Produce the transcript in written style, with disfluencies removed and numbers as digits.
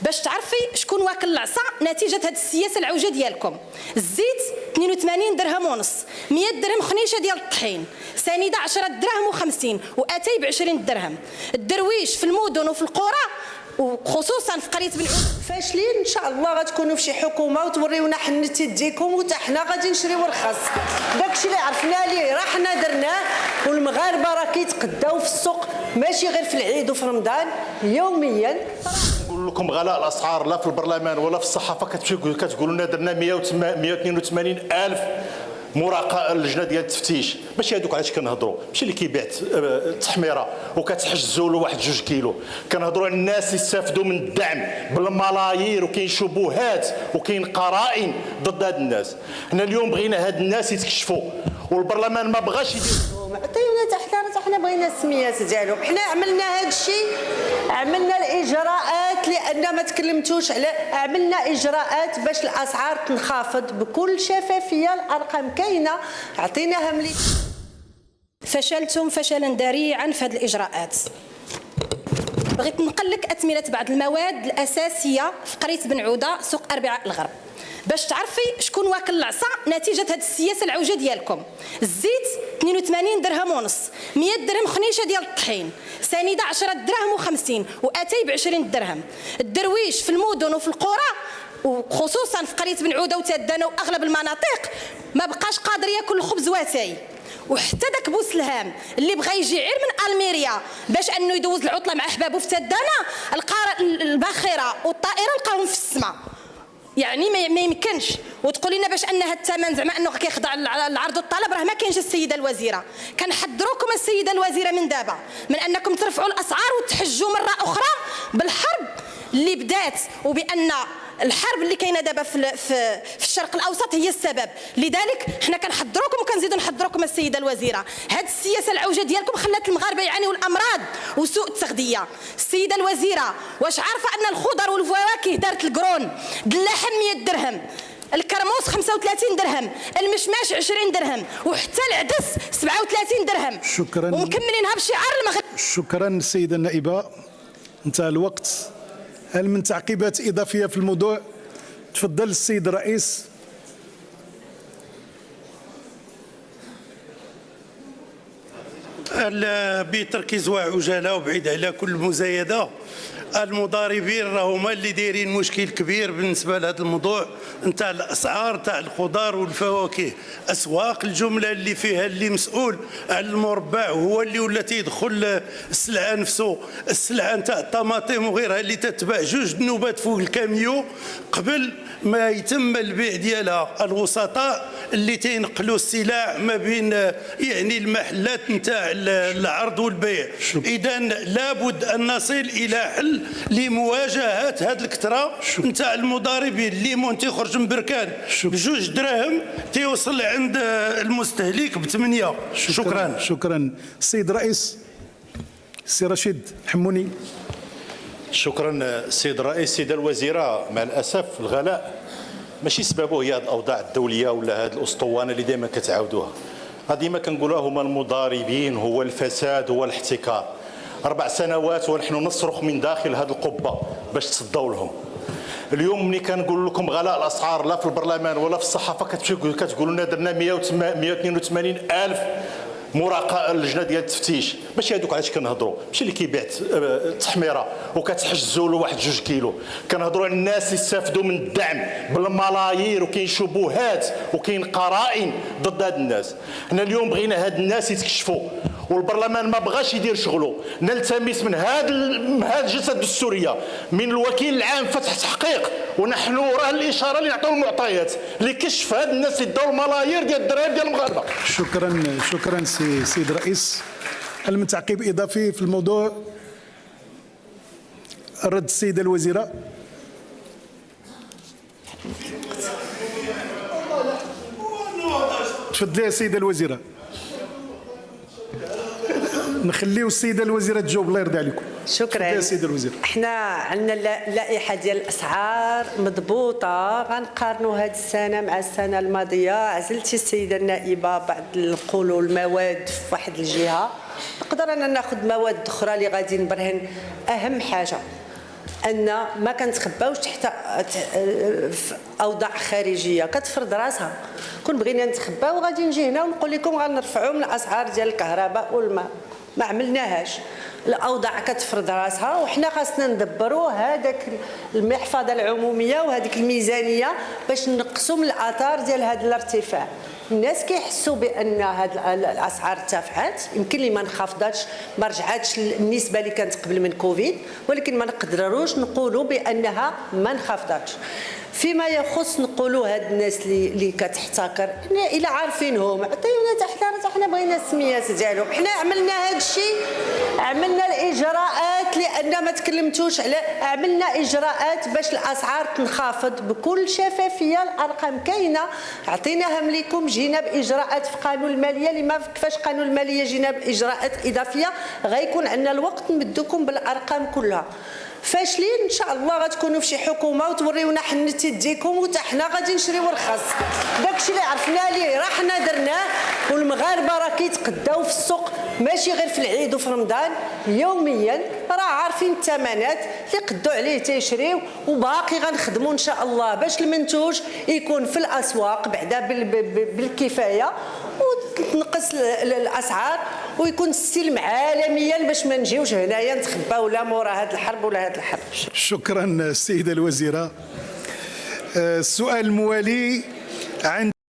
باش تعرفي شكون واكل العصا نتيجه هذه السياسه العوجه ديالكم. الزيت 82 درهم ونص، 100 درهم خنيشه ديال الطحين، سنيده 10 دراهم و50، واتاي ب 20 درهم. الدرويش في المدن وفي القرى وخصوصا في قريه بن عود فاشلين. ان شاء الله غتكونوا في شي حكومه وتوريونا حنت يديكم وتا حنا غادي نشريو رخص. داكشي اللي عرفنا ليه راه حنا درناه، والمغاربه راه كيتقداو في السوق ماشي غير في العيد وفي رمضان، يوميا. نقول لكم غلاء الاسعار لا في البرلمان ولا في الصحافه كتقولوا لنا درنا 182 الف مراقبه اللجنه ديال التفتيش. ماشي هذوك علاش كنهضروا، ماشي اللي كيبيع التحميره وكتحجزوا له 1-2 كيلو. كنهضروا على الناس اللي استافدوا من الدعم بالملايير، وكاين شبهات وكاين قرائن ضد هاد الناس. حنا اليوم بغينا هاد الناس يتكشفوا، والبرلمان ما بغاش يدير. عطيونا حنا بغينا السميات ديالهم. حنا عملنا هذا الشيء، عملنا الاجراءات لان ما تكلمتوش على، عملنا اجراءات باش الاسعار تنخفض بكل شفافيه. الارقام كاينه عطيناها ملي فشلتم فشلا ذريعا في هذه الاجراءات. بغيت ننقل لك اثمنه بعض المواد الاساسيه في قريه بن عوده سوق اربعاء الغرب باش تعرفي شكون واكل العصا نتيجه هذه السياسه العوجه ديالكم. الزيت 82 درهم ونص، 100 درهم خنيشه ديال الطحين، سنيده 10 دراهم و50، واتاي ب 20 درهم. الدرويش في المدن وفي القرى وخصوصا في قريه بن عوده وتدانا واغلب المناطق ما بقاش قادر ياكل الخبز واتاي. وحتى داك بوسلهام اللي بغى يجي غير من الميريا باش انه يدوز العطله مع احبابه في تدانا، لقى الباخره والطائره لقاهم في السماء. يعني ما يمكنش وتقول لنا باش ان هذا الثمن زعما انه كيخضع للعرض والطلب. راه ما كاينش السيده الوزيره. كنحذروكم السيده الوزيره من دابا من انكم ترفعوا الاسعار وتحجوا مره اخرى بالحرب اللي بدات، وبان الحرب اللي كاينه دابا في الشرق الاوسط هي السبب. لذلك حنا كنحذروكم وكنزيدوا نحذروكم السيده الوزيره. هذه السياسه العوجه ديالكم خلات المغاربه يعانيوا الامراض وسوء التغذيه. السيده الوزيره واش عارفه ان الخضر والفواكه دارت القرون اللحم 100 درهم، الكرموس 35 درهم، المشماش 20 درهم، وحتى العدس 37 درهم. شكرا. ومكملينها بشعار المغرب. شكرا السيده النائبه، انتهى الوقت. هل من تعقيبات إضافية في الموضوع؟ تفضل السيد الرئيس. بتركيز وعجاله وبعيد على كل مزايده، المضاربين راهما اللي دايرين مشكل كبير بالنسبه لهذا الموضوع نتاع الاسعار تاع الخضار والفواكه. اسواق الجمله اللي فيها اللي مسؤول على المربع هو اللي ولا تيدخل السلعه نفسه، السلعه نتاع الطماطم وغيرها اللي تتباع 2 نوبات فوق الكاميو قبل ما يتم البيع ديالها. الوسطاء اللي تينقلوا السلع ما بين يعني المحلات نتاع العرض والبيع. اذا لابد ان نصل الى حل لمواجهه هذه الكثره نتاع المضاربين. الليمون تيخرج من بركان ب2 دراهم تيوصل عند المستهلك ب8. شكرا. شكرا السيد الرئيس. السي رشيد حموني. شكرا السيد الرئيس. السيده الوزيره، مع الاسف الغلاء ماشي سببه هي الاوضاع الدوليه ولا هذه الاسطوانه اللي دائما كتعاودوها. ديما كنقولوها هما المضاربين، هو الفساد، هو الاحتكار. 4 سنوات ونحن نصرخ من داخل هذه القبه باش تصدوا لهم. اليوم ملي كنقول لكم غلاء الاسعار لا في البرلمان ولا في الصحافه كتقولوا لنا درنا 182 الف مراقبه اللجنه ديال التفتيش. ماشي هذوك علاش كنهضروا، ماشي اللي كيبيع التحميره وكتحجزوا له 1-2 كيلو. كنهضروا على الناس اللي استافدوا من الدعم بالملايير، وكاين شبهات وكاين قرائن ضد هاد الناس. حنا اليوم بغينا هاد الناس يتكشفوا، والبرلمان ما بغاش يدير شغله. نلتمس من هذا الجلسه الدستوريه من الوكيل العام فتح تحقيق، ونحن راه الاشاره اللي نعطيو المعطيات لكشف هاد الناس اللي داو الملايير ديال الدراهم ديال المغاربه. شكرا سيد الرئيس. هل من تعقيب اضافي في الموضوع؟ الرد السيده الوزيره. تفضلي السيده الوزيره. نخليو السيده الوزيره تجاوب الله يرضي عليكم. شكرا يا سيدي الوزير. احنا عندنا اللائحه ديال الاسعار مضبوطه، غنقارنوا هذه السنه مع السنه الماضيه. عزلتي السيده النائبه بعض نقولوا المواد في واحد الجهه، نقدر انا ناخذ مواد اخرى اللي غادي نبرهن. ان ما كنتخباوش تحت في اوضاع خارجيه كتفرض راسها. كون بغينا نتخباو غادي نجي هنا ونقول لكم غنرفعوا من الاسعار ديال الكهرباء والماء، ما عملناهاش. الاوضاع كتفرض راسها وحنا خاصنا ندبروا هذاك المحفظه العموميه وهذيك الميزانيه باش نقصوا من الاثار ديال هذا الارتفاع. الناس كيحسوا بان هاد الاسعار ارتفعت، يمكن لي ما انخفضاتش، ما رجعاتش النسبه اللي كانت قبل من كوفيد، ولكن ما نقدروش نقولوا بانها ما انخفضاتش. فيما يخص نقولوا هاد الناس اللي كتحتكر الا عارفينهم عطيونا حنا بغينا السميات ديالهم. حنا عملنا هاد الشيء، عملنا الاجراءات لان ما تكلمتوش على، عملنا اجراءات باش الاسعار تنخفض بكل شفافيه. الارقام كاينه عطيناها لكم، جينا باجراءات في قانون الماليه اللي ما كيفاش قانون الماليه جينا باجراءات اضافيه، غيكون عندنا الوقت نمدكم بالارقام كلها. فاشلين ان شاء الله غتكونوا في شي حكومه وتوريونا حنت يديكم وتا حنا غادي نشريو رخص. داكشي اللي عرفنا ليه راه حنا درناه، والمغاربه راه كيتقداو في السوق ماشي غير في العيد وفي رمضان، يوميا راه عارفين الثمنات اللي قدوا عليه تيشريو، وباقي غنخدموا ان شاء الله باش المنتوج يكون في الاسواق بعدا بالكفايه وتنقص الاسعار ويكون السلم عالميا باش ما نجيوش هنايا نتخباو لا مورا هذه الحرب ولا هذه الحرب. شكرا السيدة الوزيرة. السؤال الموالي عن